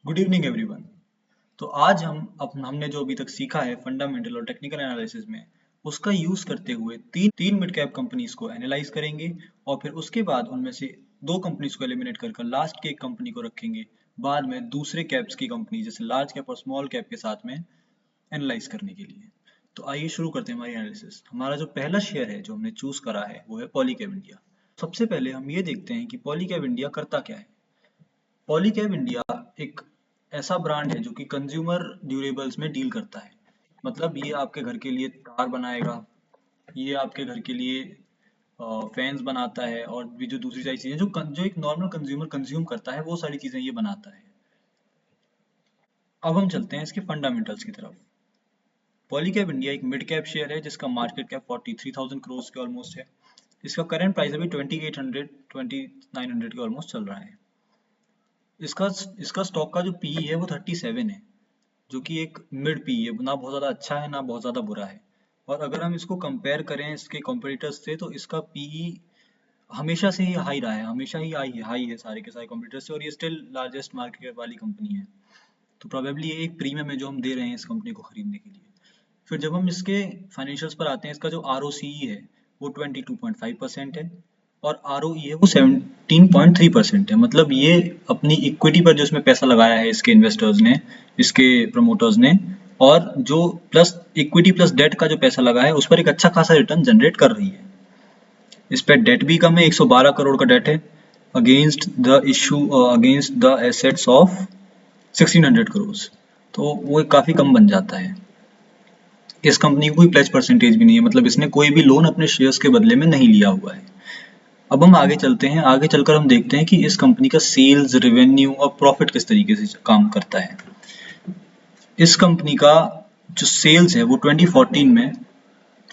Good evening everyone. तो आज हमने जो अभी तक सीखा है फंडामेंटल और टेक्निकल एनालिसिस में, उसका यूज करते हुए तीन मिड कैप कंपनीज को एनालाइज करेंगे और फिर उसके बाद उनमें से दो कंपनीज को एलिमिनेट कर लास्ट के एक कंपनी को रखेंगे बाद में दूसरे कैप्स की कंपनी जैसे लार्ज कैप और स्मॉल कैप के साथ में एनालाइज करने के लिए। तो आइए शुरू करते हैं हमारी एनालिसिस। हमारा जो पहला शेयर है जो हमने चूज करा है वो है पॉलीकैब इंडिया। सबसे पहले हम ये देखते हैं कि पॉलीकैब इंडिया करता क्या है। पॉलीकैब इंडिया एक ऐसा ब्रांड है जो कि कंज्यूमर ड्यूरेबल्स में डील करता है। मतलब ये आपके घर के लिए तार बनाएगा, ये आपके घर के लिए फैंस बनाता है और भी जो दूसरी सारी चीजें जो एक नॉर्मल कंज्यूमर कंज्यूम करता है वो सारी चीजें ये बनाता है। अब हम चलते हैं इसके फंडामेंटल्स की तरफ। पॉलीकैब इंडिया एक मिड कैप शेयर है जिसका मार्केट कैप 43,000 करोड़ के ऑलमोस्ट है। इसका करंट प्राइस अभी 2800 के ऑलमोस्ट चल रहा है। इसका इसका स्टॉक का जो पीई है वो 37 है, जो कि एक मिड पी है, ना बहुत ज़्यादा अच्छा है ना बहुत ज़्यादा बुरा है। और अगर हम इसको कंपेयर करें इसके कॉम्पिटिटर्स से तो इसका पीई हमेशा से ही हाई रहा है, हमेशा ही हाई है सारे के सारे कॉम्पिटिटर्स से, और ये स्टिल लार्जेस्ट मार्केट कैप वाली कंपनी है। तो प्रोबेबली ये एक प्रीमियम है जो हम दे रहे हैं इस कंपनी को खरीदने के लिए। फिर जब हम इसके फाइनेंशियल्स पर आते हैं, इसका जो आर है वो 22.5% है और आर है वो 17.3% है। मतलब ये अपनी इक्विटी पर जो इसमें पैसा लगाया है इसके इन्वेस्टर्स ने, इसके प्रमोटर्स ने, और जो प्लस इक्विटी प्लस डेट का जो पैसा लगा है उस पर एक अच्छा खासा रिटर्न जनरेट कर रही है। इस पर डेट भी कम है, 112 करोड़ का डेट है against the assets of 1600 crore. तो वो काफी कम बन जाता है। इस कंपनी को कोई प्लेज परसेंटेज भी नहीं है, मतलब इसने कोई भी लोन अपने शेयर्स के बदले में नहीं लिया हुआ है। अब हम आगे चलते हैं, आगे चलकर हम देखते हैं कि इस कंपनी का सेल्स, रेवेन्यू और प्रॉफिट किस तरीके से काम करता है। इस कंपनी का जो सेल्स है वो 2014 में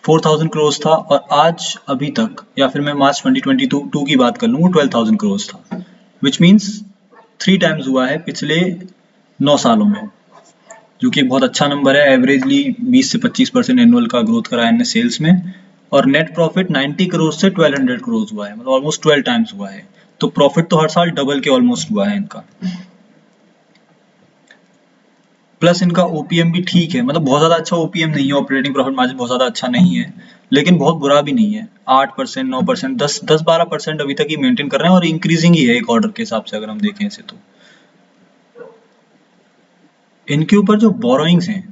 4000 करोड़ था और आज अभी तक, या फिर मैं मार्च 2022 की बात कर लूँ, वो 12,000 करोड़ था, विच मीन्स 3 टाइम्स हुआ है पिछले 9 सालों में, जो कि एक बहुत अच्छा नंबर है। एवरेजली 20 से 25% एनुअल का ग्रोथ करा है इन्हें सेल्स में। और नेट प्रॉफिट 90 करोड़ से 1200 करोड़ हुआ है, मतलब ऑलमोस्ट 12 टाइम्स हुआ है। तो प्रॉफिट तो हर साल डबल के ऑलमोस्ट हुआ है इनका। प्लस इनका ओपीएम भी ठीक है, मतलब बहुत ज्यादा अच्छा ओपीएम नहीं है, ऑपरेटिंग प्रॉफिट मार्जिन बहुत ज्यादा अच्छा नहीं है, लेकिन बहुत बुरा भी नहीं है। 8%, 9%, 10-12% अभी तक ही मेंटेन कर रहे हैं और इंक्रीजिंग ही है एक ऑर्डर के हिसाब से अगर हम देखें इसे तो। इनके ऊपर जो बोरोइंग्स हैं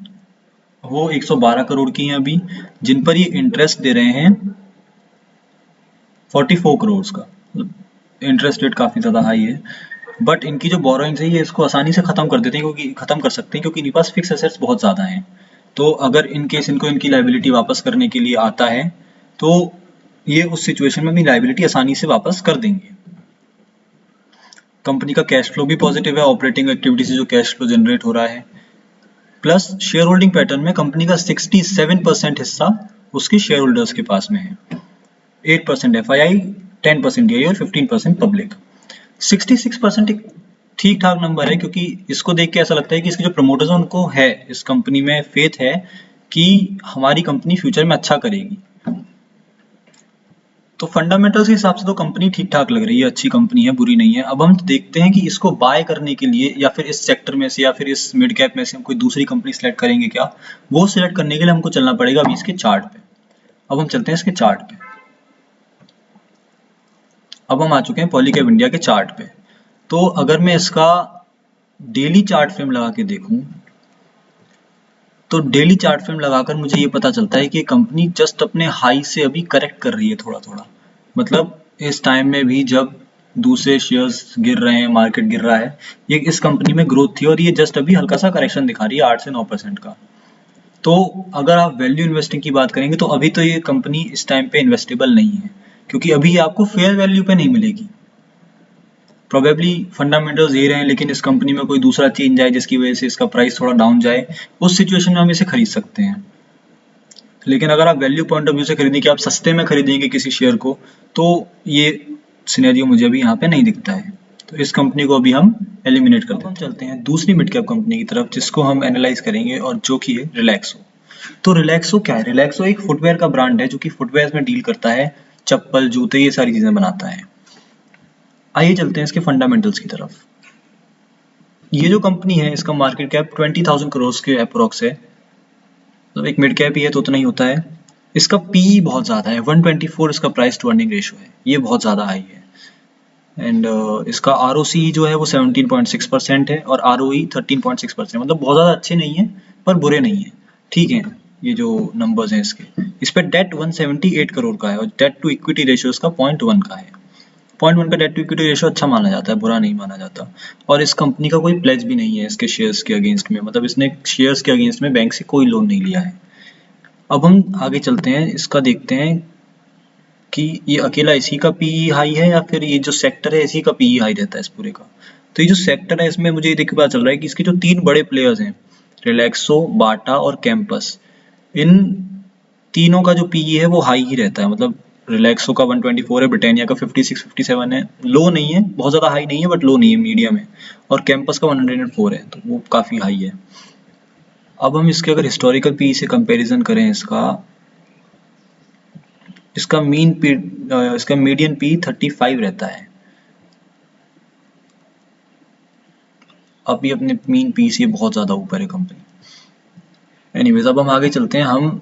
वो 112 करोड़ की हैं अभी, जिन पर ये इंटरेस्ट दे रहे हैं 44 करोड़ का। इंटरेस्ट रेट काफी ज्यादा हाई है, बट इनकी जो बोरोइंग्स है ये इसको आसानी से खत्म कर देते हैं, क्योंकि खत्म कर सकते हैं क्योंकि इनके पास फिक्स एसेट्स बहुत ज्यादा हैं। तो अगर इन केस इनको इनकी लाइबिलिटी वापस करने के लिए आता है तो ये उस सिचुएशन में अपनी लाइबिलिटी आसानी से वापस कर देंगे। कंपनी का कैश फ्लो भी पॉजिटिव है, ऑपरेटिंग एक्टिविटी से जो कैश फ्लो जनरेट हो रहा है। प्लस शेयर होल्डिंग पैटर्न में कंपनी का 67% हिस्सा उसके शेयर होल्डर्स के पास में है। 8% एफआईआई, 10% डीआई और 15% पब्लिक। 66% एक ठीक ठाक नंबर है, क्योंकि इसको देख के ऐसा लगता है कि इसके जो प्रमोटर्स हैं उनको है, इस कंपनी में फेथ है कि हमारी कंपनी फ्यूचर में अच्छा करेगी। तो फंडामेंटल्स के हिसाब से तो कंपनी ठीक ठाक लग रही है, अच्छी कंपनी है, बुरी नहीं है। अब हम देखते हैं कि इसको बाय करने के लिए या फिर इस सेक्टर में से या फिर इस मिड कैप में से हम कोई दूसरी कंपनी सेलेक्ट करेंगे क्या। वो सिलेक्ट करने के लिए हमको चलना पड़ेगा अभी इसके चार्ट पे। अब हम चलते हैं इसके चार्ट पे। अब हम आ चुके हैं पॉलीकैब इंडिया के चार्ट पे। तो अगर मैं इसका डेली चार्ट फ्रेम लगा के देखूं तो डेली चार्ट फ्रेम लगाकर मुझे ये पता चलता है कि कंपनी जस्ट अपने हाई से अभी करेक्ट कर रही है थोड़ा थोड़ा। मतलब इस टाइम में भी जब दूसरे शेयर्स गिर रहे हैं, मार्केट गिर रहा है, ये इस कंपनी में ग्रोथ थी और ये जस्ट अभी हल्का सा करेक्शन दिखा रही है 8 से 9% का। तो अगर आप वैल्यू इन्वेस्टिंग की बात करेंगे तो अभी तो ये कंपनी इस टाइम पे इन्वेस्टेबल नहीं है, क्योंकि अभी ये आपको फेयर वैल्यू पे नहीं मिलेगी। प्रोबेबली फंडामेंटल्स ये रहे हैं, लेकिन इस कंपनी में कोई दूसरा चेंज आए जिसकी वजह से इसका प्राइस थोड़ा डाउन जाए, उस सिचुएशन में हम इसे खरीद सकते हैं। लेकिन अगर आप वैल्यू पॉइंट ऑफ व्यू से खरीदेंगे, आप सस्ते में खरीदेंगे किसी शेयर को, तो ये सिनेरियो मुझे अभी यहाँ पे नहीं दिखता है। तो इस कंपनी को अभी हम एलिमिनेट कर देते हैं। चलते हैं दूसरी मिड कैप कंपनी की तरफ जिसको हम एनालाइज करेंगे और जो कि है रिलैक्सो। तो रिलैक्सो क्या है? रिलैक्सो एक फुटवेयर का ब्रांड है जो कि फुटवेयर में डील करता है, चप्पल, जूते, ये सारी चीजें बनाता है। आइए चलते हैं इसके फंडामेंटल्स की तरफ। ये जो कंपनी है इसका मार्केट कैप 20,000 करोड़ के अप्रोक्स है, मतलब एक मिड कैप ही है तो उतना ही होता है। इसका पीई बहुत ज़्यादा है, 124 इसका प्राइस टू अर्निंग रेशो है, ये बहुत ज़्यादा हाई है। एंड इसका ROC जो है वो 17.6% है और ROE 13.6%, मतलब बहुत ज़्यादा अच्छे नहीं है पर बुरे नहीं है, ठीक है। ये जो नंबर्स हैं इसके, इस पर डेट 178 करोड़ का है और डेट टू इक्विटी रेशियो इसका 0.1 का है। 0.1 का डेट टू इक्विटी रेशियो अच्छा माना जाता है, बुरा नहीं माना जाता। और इस कंपनी का कोई प्लेज भी नहीं है इसके शेयर्स के अगेंस्ट में, मतलब इसने शेयर्स के अगेंस्ट में बैंक से कोई लोन नहीं लिया है। अब हम आगे चलते हैं, इसका देखते हैं कि ये अकेला इसी का पीई हाई है या फिर ये जो सेक्टर है इसी का पीई हाई रहता है इस पूरे का। तो ये जो सेक्टर है इसमें मुझे ये देख के पता चल रहा है कि इसके जो 3 बड़े प्लेयर्स हैं, रिलैक्सो, बाटा और कैंपस, इन तीनों का जो पीई है वो हाई ही रहता है। मतलब रिलैक्सो का 124 है, ब्रिटानिया का 56-57 है, लो नहीं है, बहुत ज़्यादा हाई नहीं है बट लो नहीं है, मीडियम है। और कैंपस का 104 है, तो वो काफ़ी हाई है। अब हम इसके अगर हिस्टोरिकल पीई से कंपैरिजन करें इसका मीडियन पी 35 रहता है। अभी अपने मीन पी से बहुत ज़्यादा ऊपर है कंपनी। एनीवेज, अब हम आगे चलते हैं। हम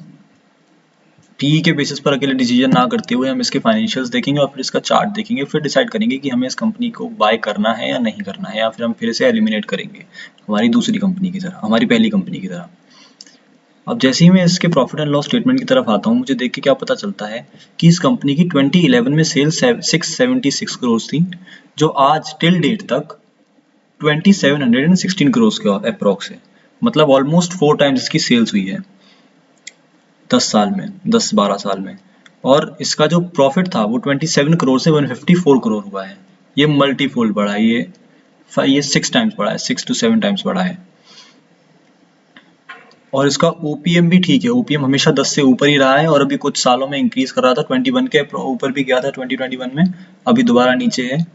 पी के बेसिस पर अकेले डिसीजन ना करते हुए हम इसके फाइनेंशियल्स देखेंगे और फिर इसका चार्ट देखेंगे, फिर डिसाइड करेंगे कि हमें इस कंपनी को बाय करना है या नहीं करना है, या फिर हम फिर से एलिमिनेट करेंगे हमारी दूसरी कंपनी की तरह, हमारी पहली कंपनी की तरह। अब जैसे ही मैं इसके प्रॉफिट एंड लॉस स्टेटमेंट की तरफ आता हूँ, मुझे देख के क्या पता चलता है कि इस कंपनी की 2011 में सेल्स 676 करोड़ थी, जो आज टिल डेट तक 2716 करोड़ के अप्रोक्स है। मतलब ऑलमोस्ट 4 टाइम्स इसकी सेल्स हुई है 10-12 साल में। और इसका जो प्रॉफिट था वो 27 करोड़ से 154 करोड़ हुआ है। ये मल्टीफोल्ड बढ़ा है, ये 6 टाइम्स बढ़ा है, 6 to 7 टाइम्स बढ़ा है। और इसका ओपीएम भी ठीक है, ओपीएम हमेशा 10 से ऊपर ही रहा है और अभी कुछ सालों में इंक्रीज कर रहा था, 21 के ऊपर भी गया था 2021 में, अभी दोबारा नीचे है।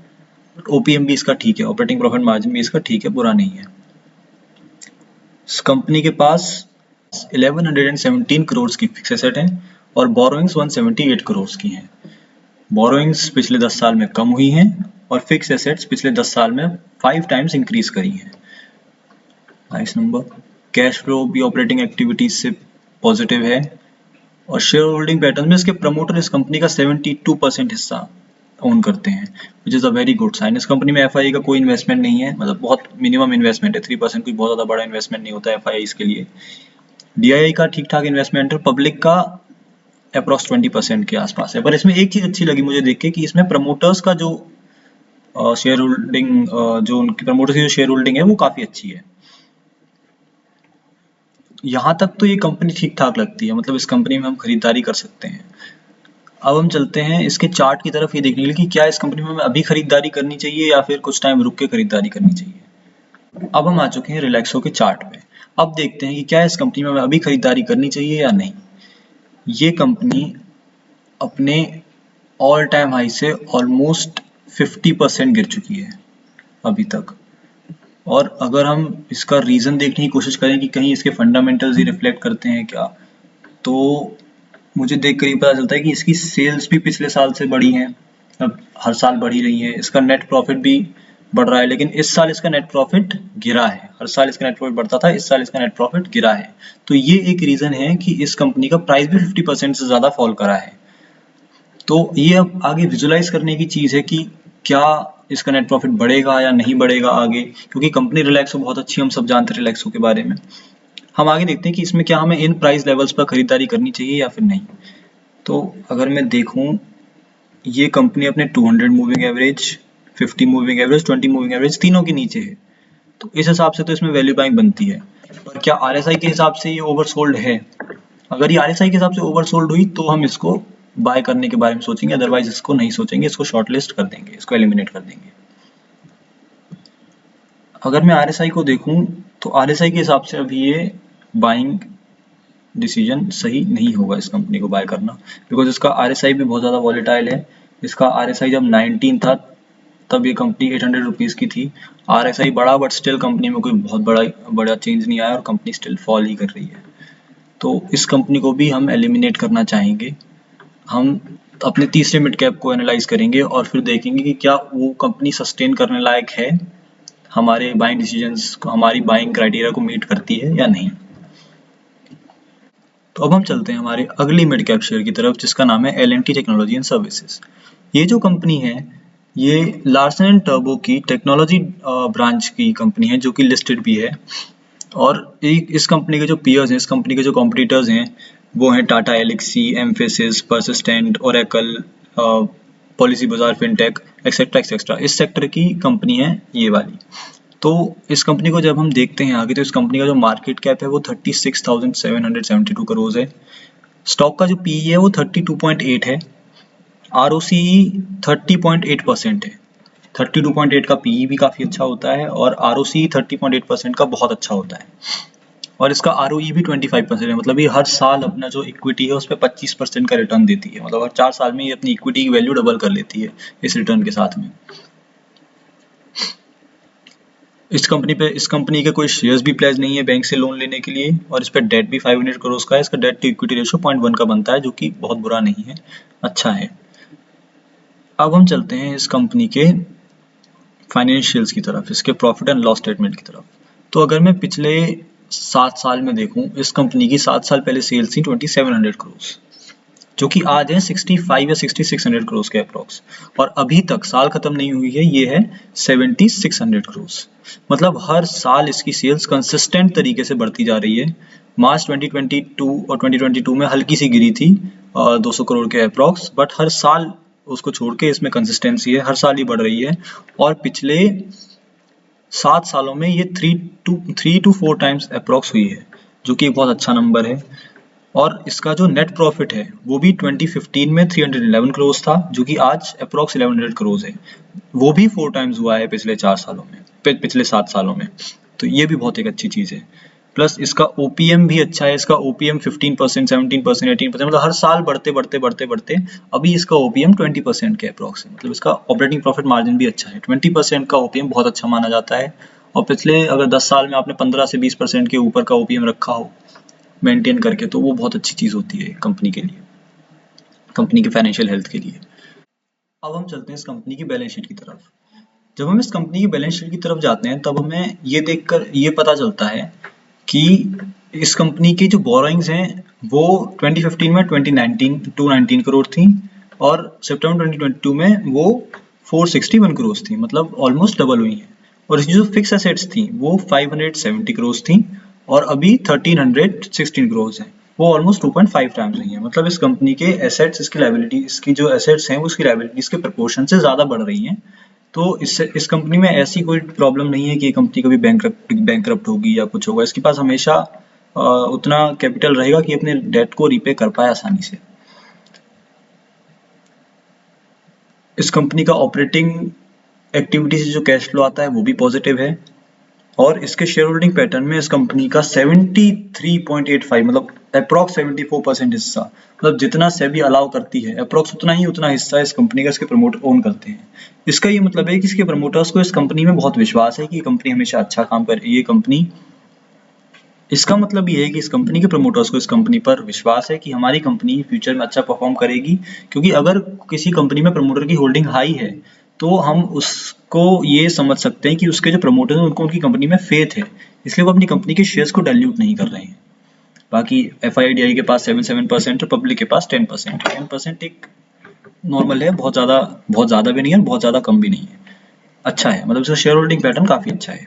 ओपीएम भी इसका ठीक है, ऑपरेटिंग प्रॉफिट मार्जिन भी इसका ठीक है, बुरा नहीं है। इस कंपनी के पास 1117 करोड़ की फिक्स एसेट है और बोरोइंग्स 178 करोड़ की हैं। बोरोइंग्स पिछले 10 साल में कम हुई हैं और फिक्स एसेट्स पिछले 10 साल में 5 टाइम्स इंक्रीज करी हैं। Nice number. कैश फ्लो भी ऑपरेटिंग एक्टिविटीज से पॉजिटिव है और शेयर होल्डिंग पैटर्न में इसके प्रमोटर इस कंपनी का 72% हिस्सा ओन करते हैं, which is a very good sign. इस कंपनी में एफआई का कोई इन्वेस्टमेंट नहीं है, मतलब बहुत मिनिमम इन्वेस्टमेंट है, 3%, कोई बहुत ज़्यादा बड़ा इन्वेस्टमेंट नहीं होता है एफआई के लिए। डीआईआई का ठीक ठाक इन्वेस्टमेंट है, पब्लिक का अप्रॉक्स 20% के आसपास है। पर इसमें एक चीज़ अच्छी लगी मुझे देख के कि इसमें प्रमोटर्स का जो शेयर होल्डिंग, जो उनकी प्रमोटर्स की जो शेयर होल्डिंग है वो काफ़ी अच्छी है। यहाँ तक तो ये कंपनी ठीक ठाक लगती है, मतलब इस कंपनी में हम खरीदारी कर सकते हैं। अब हम चलते हैं इसके चार्ट की तरफ, ये देखने के लिए कि क्या इस कंपनी में हमें अभी खरीदारी करनी चाहिए या फिर कुछ टाइम रुक के खरीदारी करनी चाहिए। अब हम आ चुके हैं रिलैक्सो के चार्ट पे। अब देखते हैं कि क्या इस कंपनी में हमें अभी खरीदारी करनी चाहिए या नहीं। ये कंपनी अपने ऑल टाइम हाई से ऑलमोस्ट 50% गिर चुकी है अभी तक। और अगर हम इसका रीज़न देखने की कोशिश करें कि कहीं इसके फंडामेंटल्स ही रिफ्लेक्ट करते हैं क्या, तो मुझे देख कर ही पता चलता है कि इसकी सेल्स भी पिछले साल से बढ़ी हैं, अब हर साल बढ़ ही रही है। इसका नेट प्रॉफिट भी बढ़ रहा है, लेकिन इस साल इसका नेट प्रॉफिट गिरा है। हर साल इसका नेट प्रॉफिट बढ़ता था, इस साल इसका नेट प्रॉफिट गिरा है। तो ये एक रीज़न है कि इस कंपनी का प्राइस भी 50% से ज़्यादा फॉल करा है। तो ये अब आगे विजुलाइज करने की चीज़ है कि क्या इसका नेट प्रॉफिट बढ़ेगा या नहीं बढ़ेगा आगे, क्योंकि कंपनी रिलैक्सो बहुत अच्छी, हम सब जानते हैं रिलैक्सो के बारे में। हम आगे देखते हैं कि इसमें क्या हमें इन प्राइस लेवल्स पर खरीदारी करनी चाहिए या फिर नहीं। तो अगर मैं देखूं, ये कंपनी अपने 200 moving average, 50 moving average, 20 moving average तीनों के नीचे है, तो इस हिसाब से तो इसमें वैल्यू बाइंग बनती है। पर क्या आरएसआई के हिसाब से ये ओवरसोल्ड है? अगर ये आरएसआई के हिसाब से ओवरसोल्ड हुई तो हम इसको बाय करने के बारे में सोचेंगे, अदरवाइज इसको नहीं सोचेंगे, इसको शॉर्टलिस्ट कर देंगे, इसको एलिमिनेट कर देंगे। अगर मैं आरएसआई को देखूं तो आरएसआई के हिसाब से अभी ये बाइंग डिसीजन सही नहीं होगा इस कंपनी को बाय करना, बिकॉज इसका आरएसआई भी बहुत ज़्यादा वॉलेटाइल है। इसका आरएसआई जब 19 था तब ये कंपनी 800 रुपीज़ की थी। आरएसआई बढ़ा बट स्टिल कंपनी में कोई बहुत बड़ा चेंज नहीं आया और कंपनी स्टिल फॉल ही कर रही है। तो इस कंपनी को भी हम एलिमिनेट करना चाहेंगे। हम अपने तीसरे मिड कैप को एनालाइज करेंगे और फिर देखेंगे कि क्या वो कंपनी सस्टेन करने लायक है हमारे बाइंग डिसीजंस को, हमारी बाइंग क्राइटेरिया को मीट करती है या नहीं। तो अब हम चलते हैं हमारे अगली मिड कैप शेयर की तरफ, जिसका नाम है L&T टेक्नोलॉजी एंड सर्विसेज। ये जो कंपनी है, ये लार्सन एंड टर्बो की टेक्नोलॉजी ब्रांच की कंपनी है, जो कि लिस्टेड भी है। और इस कंपनी के जो पीयर्स हैं, इस कंपनी के जो कॉम्पिटिटर्स हैं, वो हैं Tata Elxsi, emphasis, persistent, Oracle, policy बाजार, फिनटेक, एक्सेट्रा एक्सेट्रा। इस सेक्टर की कंपनी है ये वाली। तो इस कंपनी को जब हम देखते हैं आगे, तो इस कंपनी का जो मार्केट कैप है वो 36,772 करोड़ है। स्टॉक का जो पीई है वो 32.8 है। आरओसीई 30.8% है। 32.8 का पीई भी काफ़ी अच्छा होता है और आरओसीई 30.8% का बहुत अच्छा होता है। और इसका आरओई भी 25% है। मतलब ये हर साल अपना जो इक्विटी है उस पर 25% का रिटर्न देती है। मतलब हर 4 साल में ये अपनी इक्विटी की वैल्यू डबल कर लेती है इस रिटर्न के साथ में। इस कंपनी के कोई शेयर्स भी प्लेज नहीं है बैंक से लोन लेने के लिए, और इस पर डेट भी 500 करोड़ का है। इसका डेट टू इक्विटी रेशियो 0.1 का बनता है, जो कि बहुत बुरा नहीं है, अच्छा है। अब हम चलते हैं इस कंपनी के फाइनेंशियल्स की तरफ, इसके प्रॉफिट एंड लॉस स्टेटमेंट की तरफ। तो अगर मैं पिछले 7 साल में देखूं, इस कंपनी की 7 साल पहले सेल्स थी 2700 करोड़, जो कि आज है 65 या 6600 करोड़ के अप्रॉक्स। और अभी तक साल खत्म नहीं हुई है, ये है 7600 करोड़। मतलब हर साल इसकी सेल्स कंसिस्टेंट तरीके से बढ़ती जा रही है। मार्च 2022 और 2022 में हल्की सी गिरी थी 200 करोड़ के अप्रॉक्स, बट हर साल उसको छोड़ के इसमें कंसिस्टेंसी है, हर साल ही बढ़ रही है। और पिछले 7 सालों में ये 3 to 4 टाइम्स अप्रॉक्स हुई है, जो कि एक बहुत अच्छा नंबर है। और इसका जो नेट प्रॉफिट है वो भी 2015 में 311 करोड़ था, जो कि आज अप्रॉक्स 1100 करोड़ है। वो भी 4 टाइम्स हुआ है पिछले 4 सालों में, पिछले 7 सालों में। तो ये भी बहुत एक अच्छी चीज़ है। प्लस इसका ओपीएम भी अच्छा है। इसका ओपीएम 15%, 17%, 18%, मतलब हर साल बढ़ते बढ़ते बढ़ते बढ़ते अभी इसका ओपीएम 20% के अप्रॉक्स है। मतलब इसका ऑपरेटिंग प्रॉफिट मार्जिन भी अच्छा है। 20% का ओपीएम बहुत अच्छा माना जाता है। और पिछले अगर 10 साल में आपने 15 से 20% के ऊपर का ओपीएम रखा हो मेंटेन करके, तो वो बहुत अच्छी चीज़ होती है कंपनी के लिए, कंपनी के फाइनेंशियल हेल्थ के लिए। अब हम चलते हैं इस कंपनी की बैलेंस शीट की तरफ। जब हम इस कंपनी की बैलेंस शीट की तरफ जाते हैं, तब हमें ये देखकर ये पता चलता है कि इस कंपनी की जो बोरोइंग्स हैं वो 2015 में 219 करोड़ थी, और सितंबर 2022 में वो 461 करोड़ थी, मतलब ऑलमोस्ट डबल हुई है। और इसकी जो फिक्स एसेट्स थी वो 570 करोड़ थी, और अभी 1316 करोड़ हैं। वो ऑलमोस्ट 2.5 टाइम्स हुई है। मतलब इस कंपनी के एसेट्स, इसकी लायबिलिटी, इसकी जो एसेट्स हैं वो इसकी लायबिलिटीज के प्रोपोर्शन से ज़्यादा बढ़ रही हैं। तो इससे इस कंपनी में ऐसी कोई प्रॉब्लम नहीं है कि ये कंपनी कभी बैंकरप्ट होगी या कुछ होगा। इसके पास हमेशा उतना कैपिटल रहेगा कि अपने डेट को रीपे कर पाए आसानी से। इस कंपनी का ऑपरेटिंग एक्टिविटी से जो कैश फ्लो आता है वो भी पॉजिटिव है। और इसके शेयर होल्डिंग पैटर्न में इस कंपनी का 73.85, मतलब अप्रॉक्स 74% हिस्सा, मतलब जितना सेबी अलाउ करती है अप्रॉक्स उतना हिस्सा इस कंपनी का इसके प्रमोटर ओन करते हैं। इसका ये मतलब है कि इसके प्रमोटर्स को इस कंपनी में बहुत विश्वास है कि ये कंपनी हमेशा अच्छा काम करे। ये कंपनी, इसका मतलब ये है कि इस कंपनी के प्रमोटर्स को इस कंपनी पर विश्वास है कि हमारी कंपनी फ्यूचर में अच्छा परफॉर्म करेगी। क्योंकि अगर किसी कंपनी में प्रमोटर की होल्डिंग हाई है, तो हम उसको ये समझ सकते हैं कि उसके जो प्रमोटर हैं उनको उनकी कंपनी में फेथ है, इसलिए वो अपनी कंपनी के शेयर्स को डाइल्यूट नहीं कर रहे हैं। बाकी एफआईडीआई के पास 7% और पब्लिक के पास 10%। 10% एक नॉर्मल है, बहुत ज़्यादा भी नहीं है और बहुत ज़्यादा कम भी नहीं है, अच्छा है। मतलब इसका शेयर होल्डिंग पैटर्न काफ़ी अच्छा है।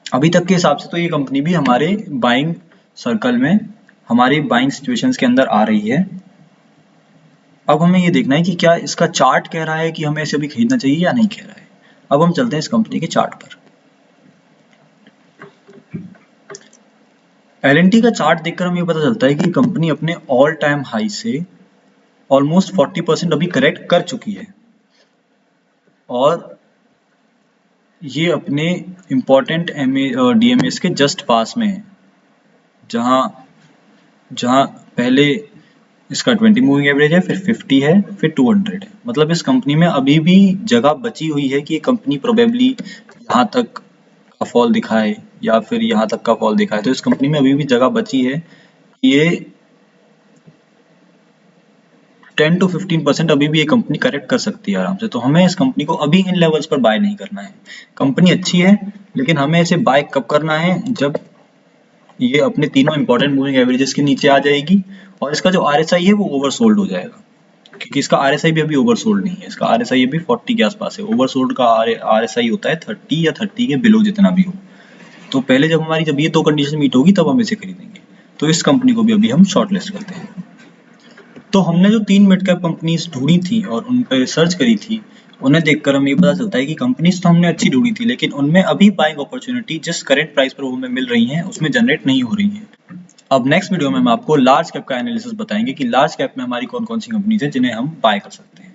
अभी तक के हिसाब से तो ये कंपनी भी हमारे बाइंग सर्कल में, हमारी बाइंग सिचुएशंस के अंदर आ रही है। अब हमें ये देखना है कि क्या इसका चार्ट कह रहा है कि हमें इसे अभी खरीदना चाहिए या नहीं कह रहा है। अब हम चलते हैं इस कंपनी के चार्ट पर। एल&टी का चार्ट देखकर हमें पता चलता है कि कंपनी अपने ऑल टाइम हाई से ऑलमोस्ट 40% अभी करेक्ट कर चुकी है, और ये अपने इम्पोर्टेंट डीएमएस के जस्ट पास में है, जहां जहां पहले इसका 20 मूविंग एवरेज है, फिर 50 है, फिर 200 है। मतलब इस कंपनी में अभी भी जगह बची हुई है कि ये कंपनी प्रोबेबली यहाँ तक का फॉल दिखाए या फिर यहाँ तक का फॉल दिखाए। तो इस कंपनी में अभी भी जगह बची है कि ये 10 to 15% अभी भी ये कंपनी करेक्ट कर सकती है आराम से, तो हमें इस कंपनी को अभी इन लेवल्स पर बाय नहीं करना है। कंपनी अच्छी है, लेकिन हमें इसे बाय कब करना है, जब ये अपने तीनों इंपॉर्टेंट मूविंग एवरेजेस के नीचे आ जाएगी और इसका जो RSI है वो ओवरसोल्ड हो जाएगा, क्योंकि इसका RSI भी अभी ओवरसोल्ड नहीं है, इसका RSI अभी 40 के आसपास है। ओवरसोल्ड का RSI होता है 30 या 30 के बिलो जितना भी हो। तो पहले जब ये दो कंडीशन मीट होगी तब हम इसे खरीदेंगे। तो इस कंपनी को भी अभी हम शॉर्ट लिस्ट करते हैं। तो हमने जो 3 मिड कैप कंपनीज ढूंढी थी और उन पर रिसर्च करी थी, उन्हें देखकर हमें ये पता चलता है कि कंपनीज तो हमने अच्छी ढूंढी थी, लेकिन उनमें अभी बाइंग अपॉर्चुनिटी जिस करंट प्राइस पर वो हमें मिल रही है उसमें जनरेट नहीं हो रही है। अब नेक्स्ट वीडियो में हम आपको लार्ज कैप का एनालिसिस बताएंगे कि लार्ज कैप में हमारी कौन कौन सी कंपनीज है जिन्हें हम बाय कर सकते हैं।